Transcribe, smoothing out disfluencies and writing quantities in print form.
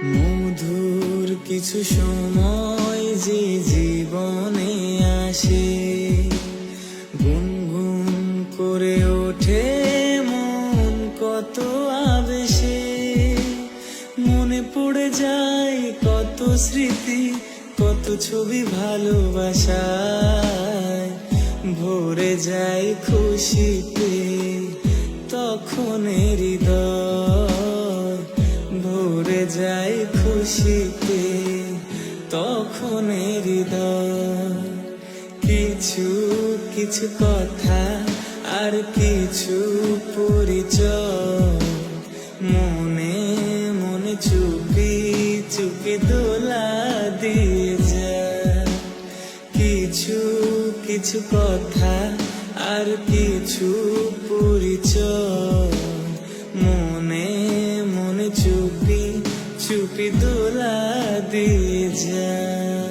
মধুর কিছু সময় যে জীবনে আসে, গুনগুন করে ওঠে মন কত আবেশে। মনে পড়ে যায় কত স্মৃতি, কত ছবি ভালোবাসায়। ভরে যায় খুশিতে তখন হৃদয়, ভরে যায় খুশিতে তখন হৃদয়। কিছু কিছু কথা আর কিছু পরিচয়, মনে মনে চুপি চুপি দোলা দিয়ে যায়। কিছু কিছু কথা আর কিছু পরিচয়, মনে মনে চুপি চুপি দোলা দিয়ে যায়।